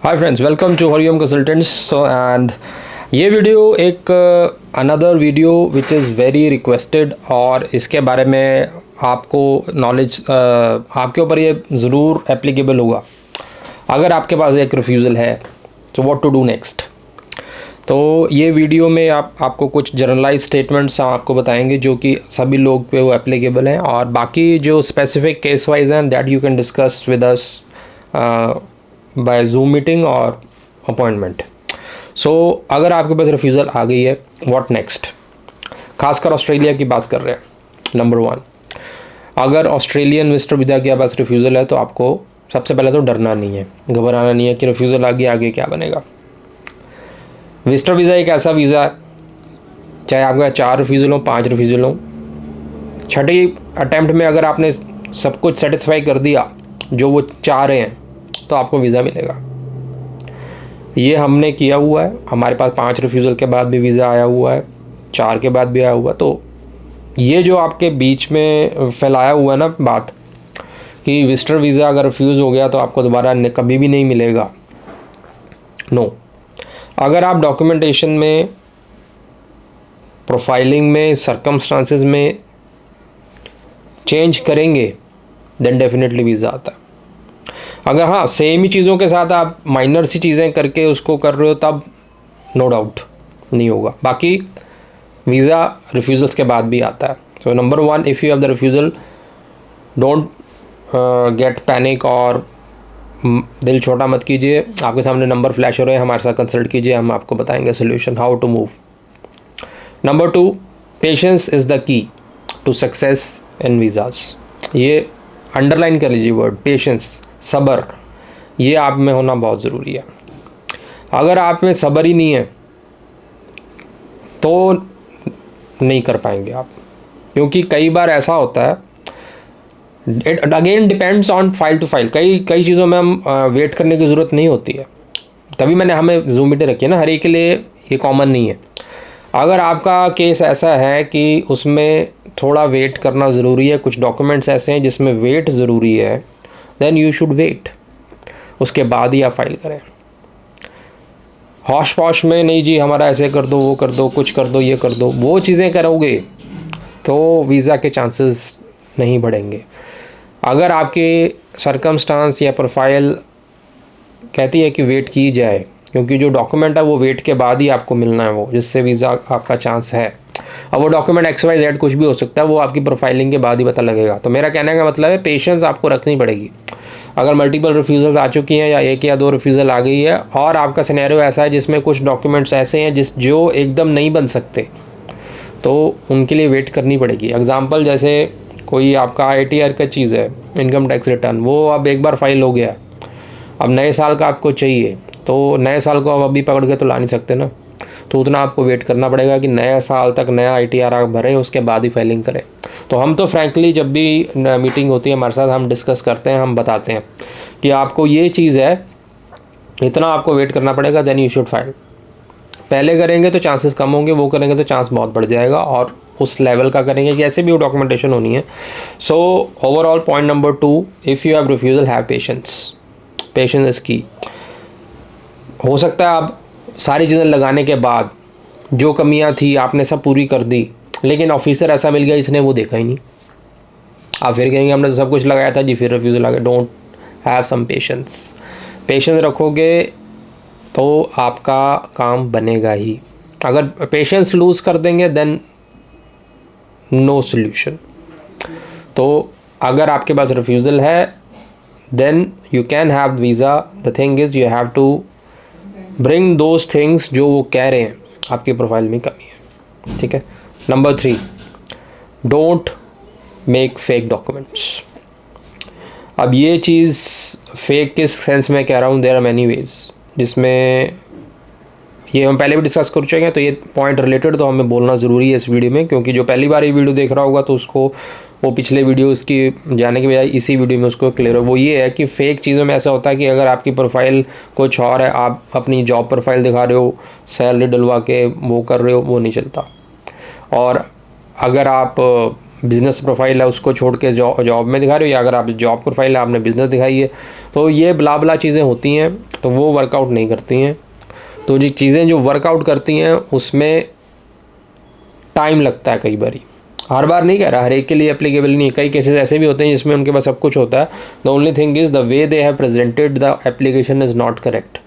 Hi friends, welcome to Hariom consultants. So and ये video एक another video which is very requested और इसके बारे में आपको नॉलेज आपके ऊपर ये ज़रूर एप्लीकेबल होगा अगर आपके पास एक रिफ्यूज़ल है तो व्हाट टू डू नेक्स्ट। तो ये वीडियो में आपको कुछ जनरलाइज स्टेटमेंट्स आपको बताएंगे जो कि सभी लोग पे वो एप्लीकेबल हैं, और बाकी जो स्पेसिफिक केस वाइज हैं that you can discuss with us by Zoom meeting और अपॉइंटमेंट। सो अगर आपके पास रिफ्यूज़ल आ गई है, व्हाट नेक्स्ट। खासकर ऑस्ट्रेलिया की बात कर रहे हैं। नंबर 1, अगर ऑस्ट्रेलियन विजिटर वीज़ा के पास रिफ्यूज़ल है तो आपको सबसे पहले तो डरना नहीं है, घबराना नहीं है कि रिफ्यूज़ल आ गया, आगे क्या बनेगा। विजिटर वीज़ा एक ऐसा वीज़ा है, चाहे आपका 4 रिफ्यूज़ल हो, 5 रिफ्यूज़ल हो, छठी अटैम्प्ट में अगर आपने सब कुछ सेटिस्फाई कर दिया जो वो चाह रहे हैं तो आपको वीज़ा मिलेगा। ये हमने किया हुआ है, हमारे पास 5 रिफ्यूज़ल के बाद भी वीज़ा आया हुआ है, 4 के बाद भी आया हुआ। तो ये जो आपके बीच में फैलाया हुआ है ना बात कि विजिटर वीज़ा अगर रिफ्यूज़ हो गया तो आपको दोबारा कभी भी नहीं मिलेगा, नो। अगर आप डॉक्यूमेंटेशन में, प्रोफाइलिंग में, सर्कमस्टांसेस में चेंज करेंगे देन डेफिनेटली वीज़ा आता है। अगर हाँ सेम ही चीज़ों के साथ आप माइनर सी चीज़ें करके उसको कर रहे हो तब नो डाउट नहीं होगा, बाकी वीज़ा रिफ्यूज़ल्स के बाद भी आता है। So number 1, if you have the refusal don't get panic और दिल छोटा मत कीजिए। आपके सामने नंबर फ्लैश हो रहे हैं, हमारे साथ कंसल्ट कीजिए, हम आपको बताएंगे solution how to move. Number 2, patience is the key to success in visas. ये अंडरलाइन कर लीजिए वर्ड पेशेंस, सब्र, ये आप में होना बहुत ज़रूरी है। अगर आप में सब्र ही नहीं है तो नहीं कर पाएंगे आप, क्योंकि कई बार ऐसा होता है, it again depends on file to file. कई चीज़ों में हम वेट करने की ज़रूरत नहीं होती है, तभी मैंने हमें जूम मीटिंग रखी है ना, हर एक के लिए ये कॉमन नहीं है। अगर आपका केस ऐसा है कि उसमें थोड़ा वेट करना ज़रूरी है, कुछ डॉक्यूमेंट्स ऐसे हैं जिसमें वेट ज़रूरी है, देन यू शुड वेट, उसके बाद ही आप फाइल करें। हौश पौश में नहीं जी हमारा ऐसे कर दो, वो कर दो, कुछ कर दो, ये कर दो, वो चीज़ें करोगे तो वीज़ा के चांसेस नहीं बढ़ेंगे। अगर आपके सर्कमस्टांस या प्रोफाइल कहती है कि वेट की जाए, क्योंकि जो डॉक्यूमेंट है वो वेट के बाद ही आपको मिलना है, वो जिससे वीज़ा आपका चांस है। अब वो डॉक्यूमेंट XYZ कुछ भी हो सकता है, वो आपकी प्रोफाइलिंग के बाद ही पता लगेगा। तो मेरा कहने का मतलब है पेशेंस आपको रखनी पड़ेगी। अगर मल्टीपल रिफ्यूज़ल्स आ चुकी हैं या 1 या 2 रिफ्यूज़ल आ गई है और आपका सिनेरियो ऐसा है जिसमें कुछ डॉक्यूमेंट्स ऐसे हैं जो एकदम नहीं बन सकते, तो उनके लिए वेट करनी पड़ेगी। एग्जांपल जैसे कोई आपका ITR का चीज़ है, इनकम टैक्स रिटर्न, वो अब एक बार फाइल हो गया, अब नए साल का आपको चाहिए, तो नए साल को आप अभी पकड़ के तो ला नहीं सकते ना, तो उतना आपको वेट करना पड़ेगा कि नए साल तक नया ITR आप भरें, उसके बाद ही फाइलिंग करें। तो हम तो फ्रैंकली जब भी मीटिंग होती है हमारे साथ, हम डिस्कस करते हैं, हम बताते हैं कि आपको ये चीज़ है, इतना आपको वेट करना पड़ेगा, देन यू शुड फाइल। पहले करेंगे तो चांसेस कम होंगे, वो करेंगे तो चांस बहुत बढ़ जाएगा, और उस लेवल का करेंगे कि ऐसे भी वो डॉक्यूमेंटेशन होनी है। So overall point number 2, if you have refusal have patience, patience is की। हो सकता है आप सारी चीज़ें लगाने के बाद जो कमियां थी आपने सब पूरी कर दी, लेकिन ऑफिसर ऐसा मिल गया इसने वो देखा ही नहीं, आप फिर कहेंगे हमने तो सब कुछ लगाया था जी, फिर रिफ्यूज़ल आ गया। Don't have some patience. Patience रखोगे तो आपका काम बनेगा ही। अगर पेशेंस लूज़ कर देंगे देन नो सोल्यूशन। तो अगर आपके पास रिफ्यूज़ल है then you can have visa. The thing is you have to bring those things जो वो कह रहे हैं आपकी प्रोफाइल में कमी है, ठीक है। Number 3, don't make fake documents. अब ये चीज़ फेक किस सेंस में कह रहा हूँ, देयर आर मैनी वेज, जिसमें ये हम पहले भी डिस्कस कर चुके हैं, तो ये पॉइंट रिलेटेड तो हमें बोलना ज़रूरी है इस वीडियो में, क्योंकि जो पहली बार ये वीडियो देख रहा होगा तो उसको वो पिछले वीडियो उसकी जाने के बजाय इसी वीडियो में उसको क्लियर हो। वो ये है कि फ़ेक चीज़ों में ऐसा होता है कि अगर आपकी प्रोफाइल कुछ और है, आप अपनी जॉब प्रोफाइल दिखा रहे हो, सैलरी डलवा के वो कर रहे हो, वो नहीं चलता। और अगर आप बिज़नेस प्रोफाइल है उसको छोड़ के जॉब में दिखा रहे हो, या अगर आप जॉब प्रोफाइल है आपने बिज़नेस दिखाई है, तो ये ब्ला ब्ला चीज़ें होती हैं, तो वो वर्कआउट नहीं करती हैं। तो जी चीज़ें जो वर्कआउट करती हैं उसमें टाइम लगता है कई बारी, हर बार नहीं कह रहा, हर एक के लिए एप्लीकेबल नहीं है, कई केसेस ऐसे भी होते हैं जिसमें उनके पास सब कुछ होता है। The only thing is the way they have presented the application is not correct.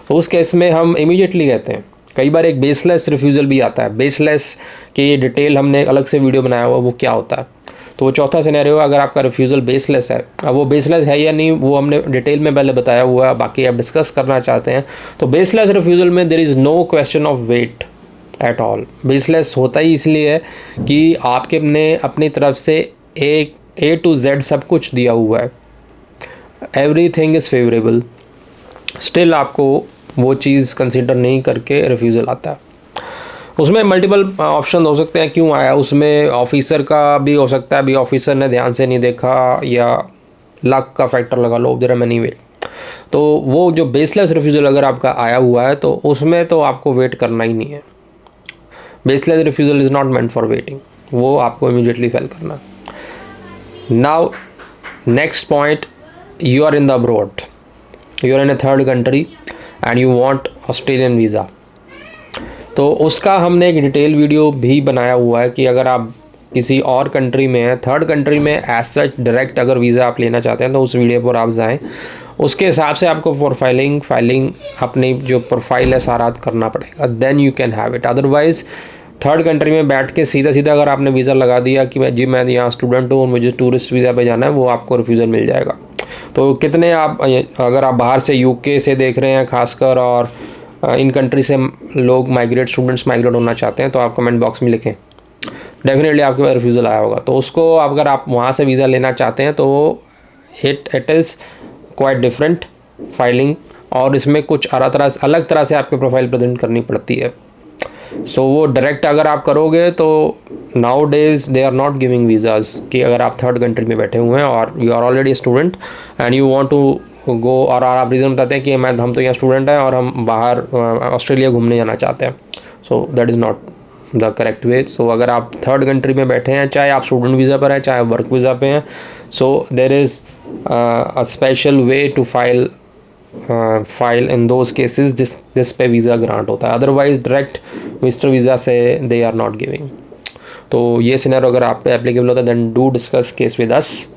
तो उस केस में हम इमीडिएटली कहते हैं। कई बार एक बेसलेस रिफ्यूज़ल भी आता है, बेसलेस की डिटेल हमने अलग से वीडियो बनाया हुआ, वो क्या होता है। तो वो चौथा सिनेरियो, अगर आपका रिफ्यूज़ल बेसलेस है, अब वो बेसलेस है या नहीं वो हमने डिटेल में पहले बताया हुआ है, बाकी आप डिस्कस करना चाहते हैं तो बेसलेस रिफ्यूज़ल में there is no question of wait at all. Baseless होता ही इसलिए है कि आपके अपनी तरफ से A to Z सब कुछ दिया हुआ है, एवरीथिंग इज़ फेवरेबल, स्टिल आपको वो चीज़ कंसिडर नहीं करके रिफ्यूज़ल आता है। उसमें मल्टीपल ऑप्शन हो सकते हैं क्यों आया, उसमें ऑफिसर का भी हो सकता है, अभी ऑफिसर ने ध्यान से नहीं देखा, या लक का फैक्टर लगा लो, देयर आर मेनी वे। तो वो जो बेसलेस रिफ्यूज़ल अगर आपका आया हुआ है तो उसमें तो आपको वेट करना ही नहीं है। Baseless refusal is not meant for waiting, वो आपको इमीडिएटली फेल करना। Now next point, you are in the abroad, you are in a third country and you want Australian visa. तो उसका हमने एक डिटेल वीडियो भी बनाया हुआ है कि अगर आप किसी और कंट्री में हैं, थर्ड कंट्री में एज सच डायरेक्ट अगर वीज़ा आप लेना चाहते हैं तो उस वीडियो पर आप जाएं, उसके हिसाब से आपको फाइलिंग अपनी जो प्रोफाइल है सारा करना पड़ेगा, then you can have it. Otherwise third country में बैठ के सीधा अगर आपने वीज़ा लगा दिया कि मैं यहाँ स्टूडेंट हूँ और मुझे टूरिस्ट वीज़ा पे जाना है, वो आपको रिफ्यूज़ल मिल जाएगा। तो कितने आप अगर आप बाहर से UK से देख रहे हैं खासकर, और इन कंट्री से लोग स्टूडेंट्स माइग्रेट होना चाहते हैं, तो आप कमेंट बॉक्स में लिखें, डेफिनेटली आपके पास रिफ्यूज़ल आया होगा। तो उसको अगर आप वहाँ से वीज़ा लेना चाहते हैं तो it is quite different filing, और इसमें कुछ अलग तरह से आपके प्रोफाइल प्रेजेंट करनी पड़ती है। सो वो डायरेक्ट अगर आप करोगे तो nowadays they are not giving visas, कि अगर आप थर्ड कंट्री में बैठे हुए हैं और you are already student and you want to go, और आप रीज़न बताते हैं कि हम तो यहाँ स्टूडेंट हैं और हम बाहर ऑस्ट्रेलिया घूमने जाना चाहते हैं, so that is not the correct way. So अगर आप थर्ड कंट्री में बैठे हैं, चाहे आप स्टूडेंट वीज़ा पर हैं चाहे वर्क वीज़ा पे हैं, so there is a special way to file in those cases जिस पे वीज़ा ग्रांट होता है। अदरवाइज डायरेक्ट विजिटर वीज़ा से दे आर नॉट गिविंग। तो ये सिनेरियो अगर आप पे एप्लीकेबल होता है then do discuss case with us.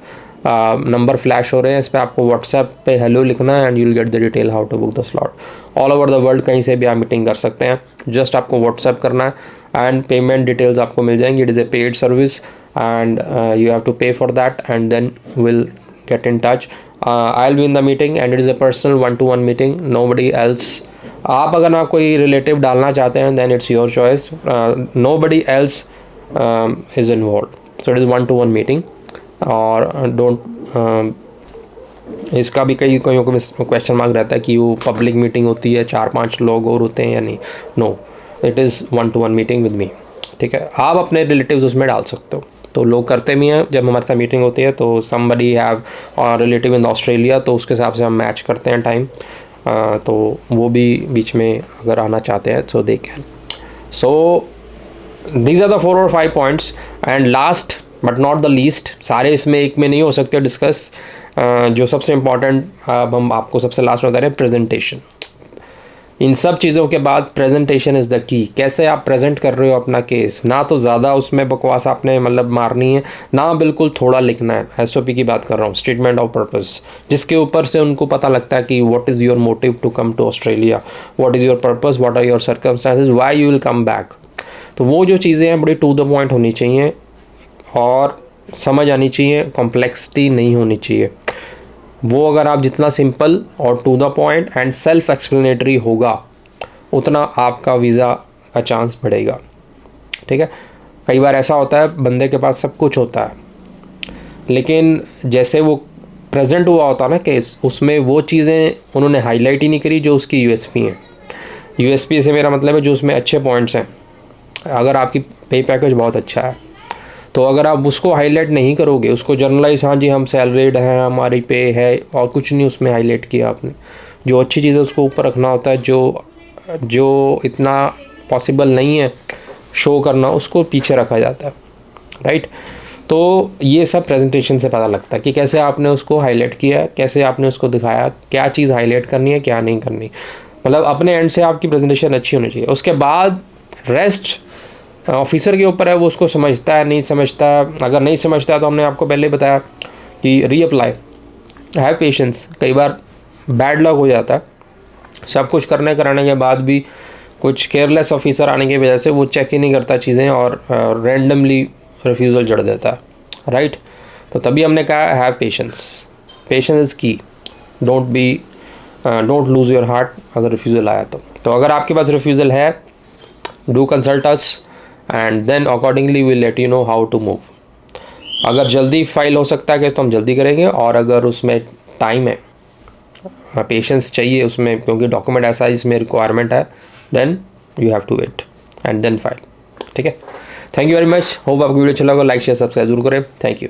Number flash हो रहे हैं, इस पर आपको व्हाट्सएप पे हेलो लिखना है and you will get the detail how to book the slot. All over the world कहीं से भी आप मीटिंग कर सकते हैं, जस्ट आपको व्हाट्सएप करना है एंड पेमेंट डिटेल्स आपको मिल जाएंगी। It is a paid service and you have to pay for that and then will get in touch. I'll be in the meeting and it is a personal 1-to-1 meeting, nobody else. आप अगर आप कोई relative डालना चाहते हैं then it's your choice, nobody else is involved, so it is 1-to-1 meeting। और don't इसका भी कई को क्वेश्चन मार्क रहता है कि वो पब्लिक मीटिंग होती है, 4-5 लोग और होते हैं या नहीं। No, it is 1-to-1 meeting with me, ठीक है। आप अपने रिलेटिव्स उसमें डाल सकते हो, तो लोग करते भी हैं जब हमारे साथ मीटिंग होती है, तो somebody have relative in Australia, तो उसके हिसाब से हम मैच करते हैं टाइम, तो वो भी बीच में अगर आना चाहते हैं so they can. So these are the 4 or 5 points and last but not the least, सारे इसमें एक में नहीं हो सकते डिस्कस, जो सबसे इम्पॉर्टेंट अब हम आपको सबसे लास्ट में बता रहे हैं, प्रेजेंटेशन। इन सब चीज़ों के बाद प्रेजेंटेशन इज़ द की। कैसे आप प्रेजेंट कर रहे हो अपना केस, ना तो ज़्यादा उसमें बकवास आपने मारनी है, ना बिल्कुल थोड़ा लिखना है। SOP की बात कर रहा हूँ, स्टेटमेंट ऑफ पर्पस, जिसके ऊपर से उनको पता लगता है कि what is your motive to come to Australia, what is your purpose, what are your circumstances, why you will come back. तो वो जो चीज़ें हैं बड़ी टू द पॉइंट होनी चाहिए और समझ आनी चाहिए, कॉम्प्लेक्सिटी नहीं होनी चाहिए। वो अगर आप जितना सिंपल और to the point and self explanatory होगा उतना आपका वीज़ा का चांस बढ़ेगा, ठीक है। कई बार ऐसा होता है बंदे के पास सब कुछ होता है, लेकिन जैसे वो प्रेजेंट हुआ होता है ना केस, उसमें वो चीज़ें उन्होंने हाईलाइट ही नहीं करी जो उसकी USP हैं। USP से मेरा मतलब है जो उसमें अच्छे पॉइंट्स हैं। अगर आपकी पे पैकेज बहुत अच्छा है तो अगर आप उसको हाईलाइट नहीं करोगे, उसको जर्नलाइज, हाँ जी हम सैलरीड हैं, हमारी पे है, और कुछ नहीं उसमें हाईलाइट किया आपने, जो अच्छी चीज़ है उसको ऊपर रखना होता है, जो इतना पॉसिबल नहीं है शो करना उसको पीछे रखा जाता है, राइट। तो ये सब प्रेजेंटेशन से पता लगता है कि कैसे आपने उसको हाईलाइट किया, कैसे आपने उसको दिखाया, क्या चीज़ हाईलाइट करनी है क्या नहीं करनी। मतलब अपने एंड से आपकी प्रेजेंटेशन अच्छी होनी चाहिए। उसके बाद रेस्ट ऑफिसर के ऊपर है, वो उसको समझता है नहीं समझता। अगर नहीं समझता है तो हमने आपको पहले बताया कि रीअप्लाई, हैव पेशेंस। कई बार बैड लक हो जाता है, सब कुछ करने कराने के बाद भी कुछ केयरलेस ऑफिसर आने की वजह से वो चेक ही नहीं करता चीज़ें और रैंडमली रिफ्यूज़ल जड़ देता है, राइट। तो तभी हमने कहा have patience, patience is key, don't lose your heart अगर रिफ्यूज़ल आया तो अगर आपके पास रिफ्यूज़ल है, do consult us and then accordingly we let you know how to move. अगर जल्दी फाइल हो सकता है केस तो हम जल्दी करेंगे, और अगर उसमें टाइम है, पेशेंस चाहिए उसमें क्योंकि डॉक्यूमेंट ऐसा इसमें रिक्वायरमेंट है, then you have to wait and then file. ठीक है, thank you very much. Hope आपको वीडियो अच्छा लगा, लाइक शेयर सब्सक्राइब जरूर करें। Thank you.